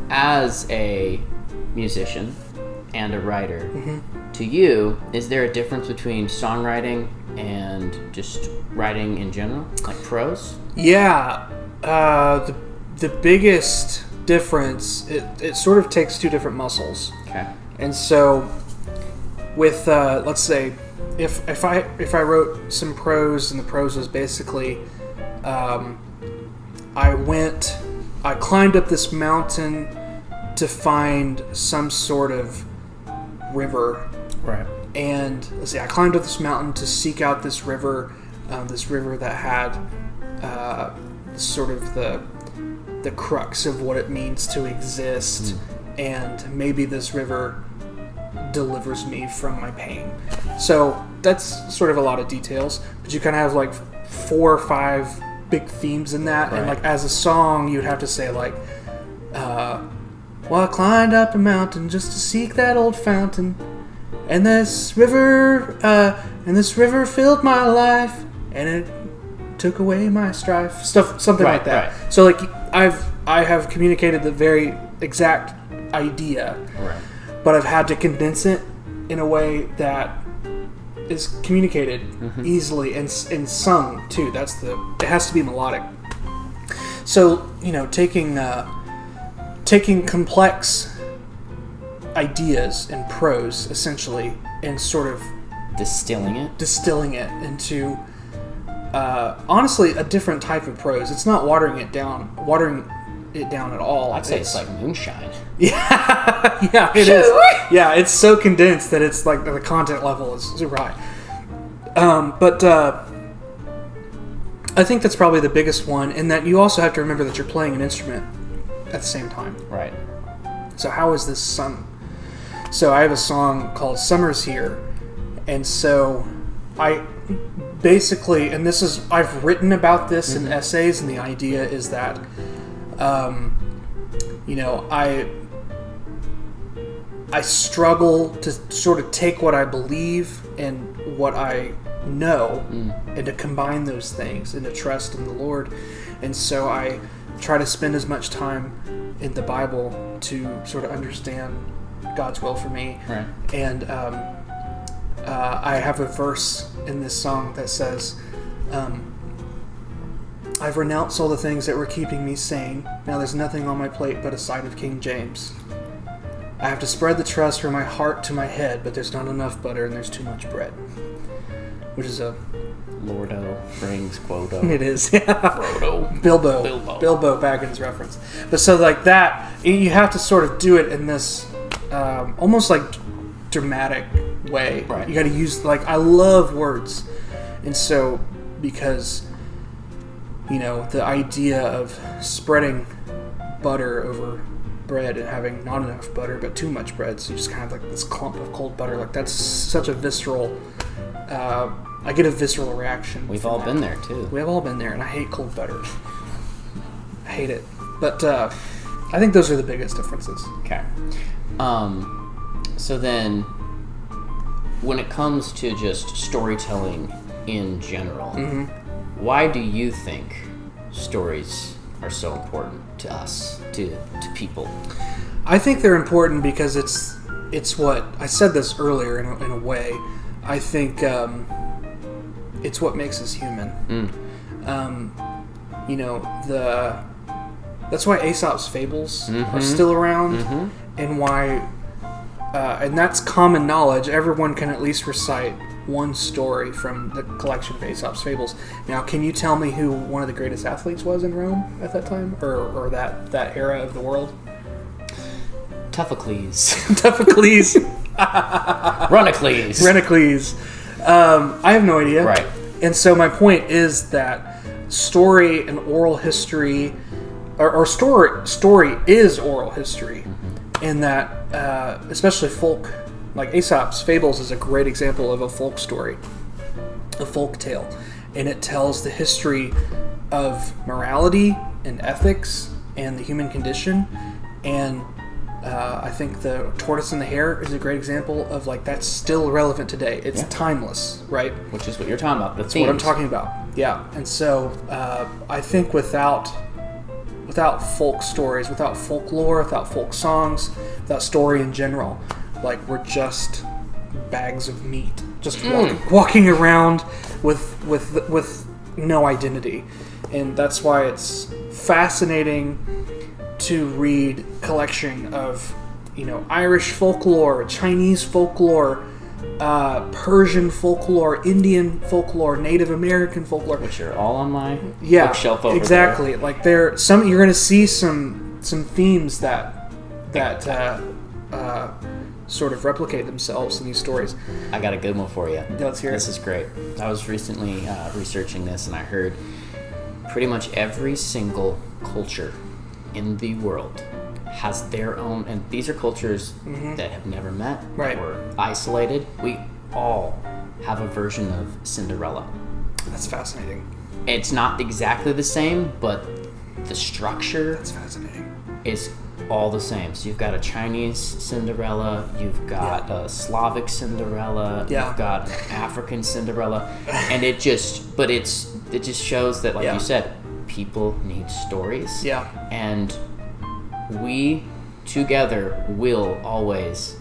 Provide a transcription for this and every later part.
As a musician and a writer, Mm-hmm. to you, is there a difference between songwriting and just writing in general, like prose? Yeah, the biggest difference, it sort of takes two different muscles. Okay. And so, with let's say, if I wrote some prose, and the prose was basically, I climbed up this mountain to find some sort of river. Right. And let's see, I climbed up this mountain to seek out this river that had sort of the crux of what it means to exist, and maybe this river delivers me from my pain. So that's sort of a lot of details, but you kind of have like 4 or 5 big themes in that, and like as a song, you'd have to say like, well, I climbed up a mountain just to seek that old fountain. And this river filled my life, and it took away my strife. Something like that. Right. So, like, I have communicated the very exact idea, Right. but I've had to condense it in a way that is communicated easily and sung too. It has to be melodic. So, taking complex ideas in prose, essentially, and sort of Distilling it into honestly a different type of prose. It's not watering it down at all. I'd say it's like moonshine. Yeah, it is. Yeah, it's so condensed that it's like the content level is super high. But I think that's probably the biggest one, in that you also have to remember that you're playing an instrument at the same time. Right. So how is this sung? So I have a song called Summer's Here, and so I basically, and I've written about this in essays, and the idea is that, I struggle to sort of take what I believe and what I know and to combine those things and to trust in the Lord. And so I try to spend as much time in the Bible to sort of understand God's will for me. Right. And I have a verse in this song that says, I've renounced all the things that were keeping me sane. Now there's nothing on my plate but a side of King James. I have to spread the trust from my heart to my head, but there's not enough butter and there's too much bread. Which is a... Lordo brings Quodo. It is, yeah. Frodo. Bilbo Baggins reference. But so like that, you have to sort of do it in this almost like dramatic way. Right. You got to use, like, I love words. And so, because, the idea of spreading butter over bread and having not enough butter but too much bread, so you just kind of like this clump of cold butter, like that's such a visceral, I get a visceral reaction. We've all been there too. We have all been there, and I hate cold butter. I hate it. But I think those are the biggest differences. Okay. So then, when it comes to just storytelling in general, why do you think stories are so important to us, to people? I think they're important because it's what I said this earlier in a way. I think it's what makes us human. That's why Aesop's fables are still around, and why, and that's common knowledge. Everyone can at least recite one story from the collection of Aesop's fables. Now, can you tell me who one of the greatest athletes was in Rome at that time, or that era of the world? Tuphocles. Renacles. I have no idea. Right. And so my point is that story and oral history, or story is oral history, in that especially folk, like Aesop's Fables is a great example of a folk story, a folk tale, and it tells the history of morality and ethics and the human condition. And I think the Tortoise and the Hare is a great example of, like, that's still relevant today. It's timeless, right? Which is what you're talking about. That's what I'm talking about. Yeah. And so I think without without folk stories, without folklore, without folk songs, without story in general, like we're just bags of meat, just walking around with no identity. And that's why it's fascinating to read collection of, Irish folklore, Chinese folklore, Persian folklore, Indian folklore, Native American folklore, which are all on my bookshelf over exactly. there. Like you're going to see some themes that sort of replicate themselves in these stories. I got a good one for you. Yeah, let's hear it. This is great. I was recently researching this, and I heard pretty much every single culture in the world has their own, and these are cultures that have never met, right, or isolated. We all have a version of Cinderella. That's fascinating. It's not exactly the same, but the structure, that's fascinating, is all the same. So you've got a Chinese Cinderella, you've got a Slavic Cinderella, you've got an African Cinderella, and it just shows that, like you said, people need stories. Yeah. And we together will always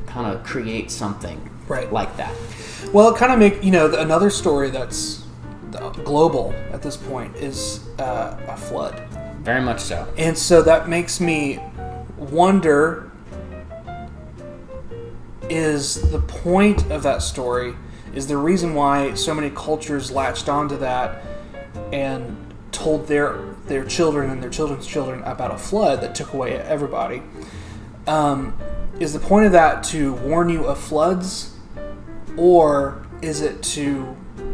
kind of create something like that. Well, it kind of another story that's global at this point is a flood. Very much so. And so that makes me wonder, is the point of that story, is the reason why so many cultures latched onto that and told their children and their children's children about a flood that took away everybody, is the point of that to warn you of floods, or is it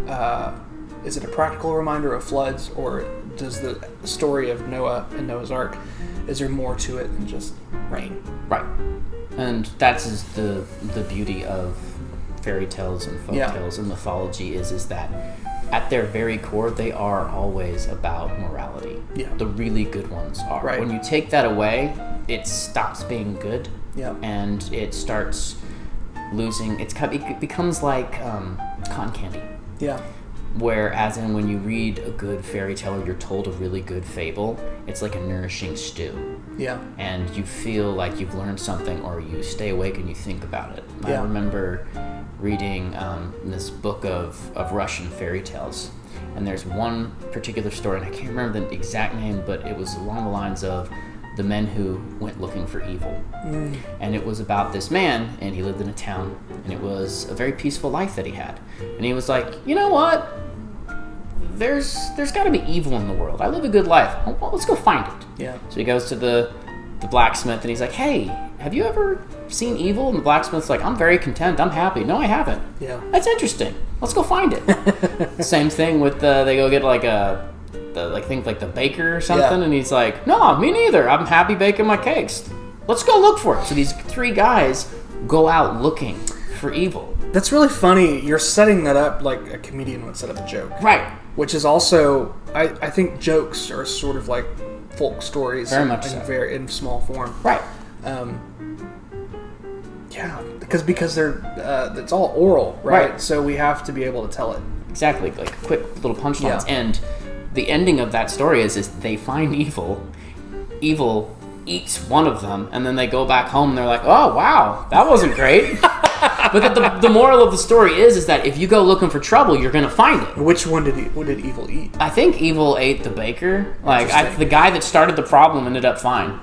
a practical reminder of floods, or does the story of Noah and Noah's Ark, is there more to it than just rain? Right. And that's the beauty of fairy tales and folk tales and mythology is that at their very core, they are always about morality. Yeah. The really good ones are. Right. When you take that away, it stops being good. Yeah. And it starts losing. It becomes like cotton candy. Yeah. Whereas when you read a good fairy tale or you're told a really good fable, it's like a nourishing stew. Yeah. And you feel like you've learned something, or you stay awake and you think about it. Yeah. I remember reading this book of Russian fairy tales, and there's one particular story, and I can't remember the exact name, but it was along the lines of the men who went looking for evil. And it was about this man, and he lived in a town, and it was a very peaceful life that he had. And he was like, you know what? There's got to be evil in the world. I live a good life. Well, let's go find it. Yeah. So he goes to the blacksmith, and he's like, hey, have you ever seen evil? And the blacksmith's like, I'm very content. I'm happy. No, I haven't. Yeah. That's interesting. Let's go find it. Same thing with they go get like the baker or something, and he's like, no, me neither. I'm happy baking my cakes. Let's go look for it. So these three guys go out looking for evil. That's really funny. You're setting that up like a comedian would set up a joke. Right. Which is also, I think jokes are sort of like folk stories. Very much so. Very in small form. Right. Yeah, because they're it's all oral, right? Right. So we have to be able to tell it. Exactly, like quick little punchlines. Yeah. And the ending of that story is they find evil. Evil eats one of them, and then they go back home and they're like, oh, wow, that wasn't great. But the moral of the story is that if you go looking for trouble, you're going to find it. Which one did evil eat? I think evil ate the baker. Like, the guy that started the problem ended up fine.